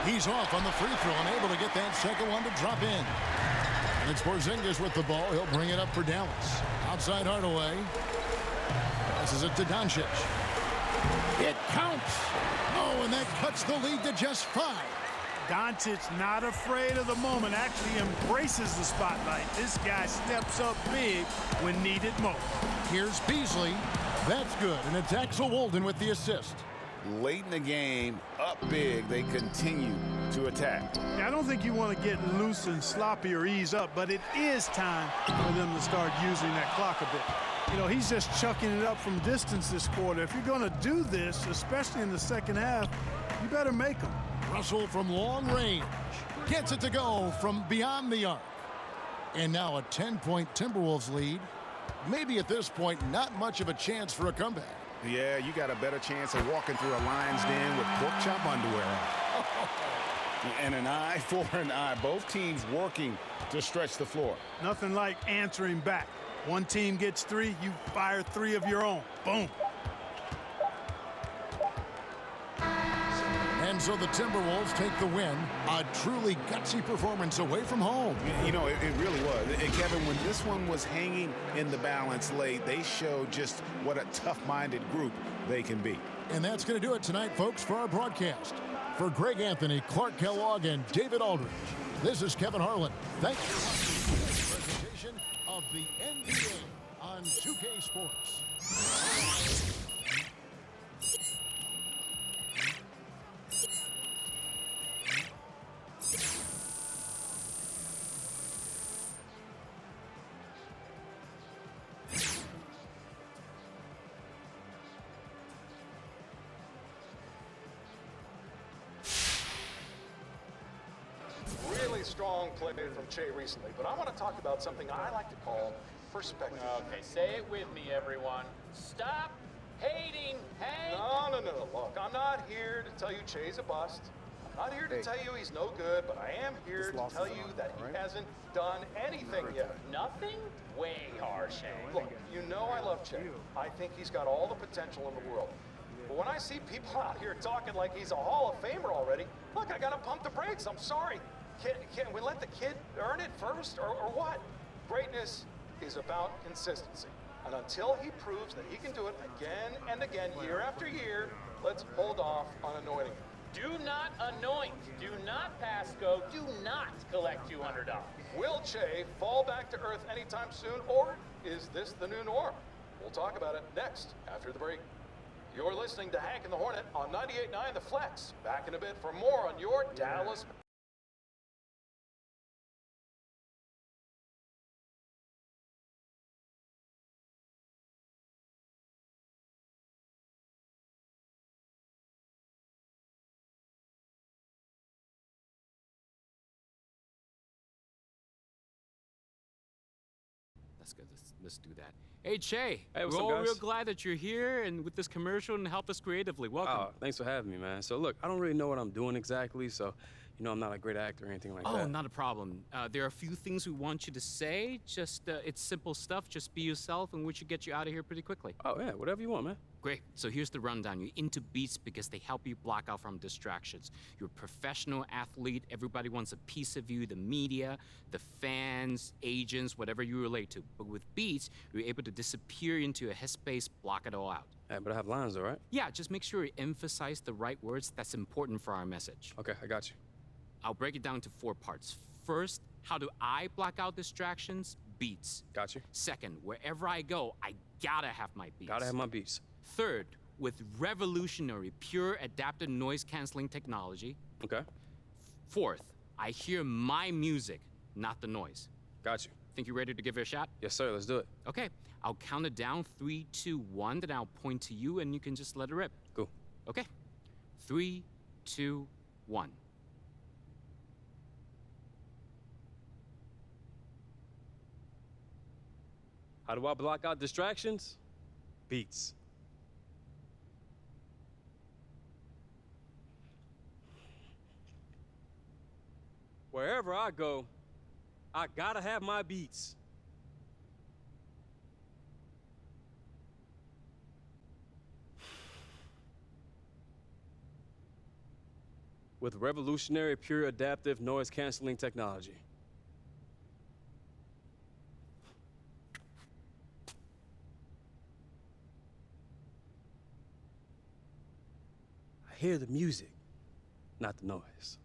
He's off on the free throw and able to get that second one to drop in. And it's Porzingis with the ball. He'll bring it up for Dallas. Outside Hardaway. Passes it to Doncic. It counts. Oh, and that cuts the lead to just 5. Doncic not afraid of the moment, actually embraces the spotlight. This guy steps up big when needed most. Here's Beasley. That's good. And it's Axel Walden with the assist. Late in the game, up big, they continue to attack. Yeah, I don't think you want to get loose and sloppy or ease up, but it is time for them to start using that clock a bit. You know, he's just chucking it up from distance this quarter. If you're going to do this, especially in the second half, you better make them. Russell from long range gets it to go from beyond the arc. And now a 10-point Timberwolves lead. Maybe at this point, not much of a chance for a comeback. Yeah, you got a better chance of walking through a lion's den with pork chop underwear on. And an eye for an eye. Both teams working to stretch the floor. Nothing like answering back. One team gets 3, you fire 3 of your own. Boom. And so the Timberwolves take the win. A truly gutsy performance away from home. You know, it really was. And Kevin, when this one was hanging in the balance late, they showed just what a tough-minded group they can be. And that's going to do it tonight, folks, for our broadcast. For Greg Anthony, Clark Kellogg, and David Aldridge, this is Kevin Harlan. Thanks for watching this presentation of the NBA on 2K Sports. Strong play from Che recently, but I want to talk about something I like to call perspective. Okay, say it with me, everyone. Stop hating Hank. No. Look, I'm not here to tell you Che's a bust. I'm not here to tell you he's no good, but I am here to tell you that he hasn't done anything yet. Nothing? Way harsh, Hank. Look, you know I love Che. I think he's got all the potential in the world. But when I see people out here talking like he's a Hall of Famer already, look, I got to pump the brakes. I'm sorry. Can we let the kid earn it first, or what? Greatness is about consistency. And until he proves that he can do it again and again, year after year, let's hold off on anointing him. Do not anoint. Do not pass go. Do not collect $200. Will Che fall back to earth anytime soon, or is this the new norm? We'll talk about it next after the break. You're listening to Hank and the Hornet on 98.9 The Flex. Back in a bit for more on your Dallas. That's good. Let's do that. Hey, Che. Hey, what's we're up, all guys? real glad that you're here and with this commercial and help us creatively. Welcome. Oh, thanks for having me, man. So, look, I don't really know what I'm doing exactly, so, you know, I'm not a great actor or anything like that. Oh, not a problem. There are a few things we want you to say. Just, it's simple stuff. Just be yourself, and we should get you out of here pretty quickly. Oh, yeah, whatever you want, man. Great. So here's the rundown. You're into Beats because they help you block out from distractions. You're a professional athlete. Everybody wants a piece of you, the media, the fans, agents, whatever you relate to. But with Beats, you're able to disappear into a headspace, block it all out. Hey, but I have lines, though, right? Yeah, just make sure you emphasize the right words that's important for our message. Okay, I got you. I'll break it down into 4 parts. First, how do I block out distractions? Beats. Got you. Second, wherever I go, I gotta have my Beats. Gotta have my Beats. Third, with revolutionary, pure adaptive noise-canceling technology. Okay. Fourth, I hear my music, not the noise. Got you. Think you're ready to give it a shot? Yes, sir. Let's do it. Okay, I'll count it down, 3, 2, 1, then I'll point to you and you can just let it rip. Cool. Okay, 3, 2, 1. How do I block out distractions? Beats. Wherever I go, I gotta have my Beats. With revolutionary, pure adaptive noise-canceling technology. I hear the music, not the noise.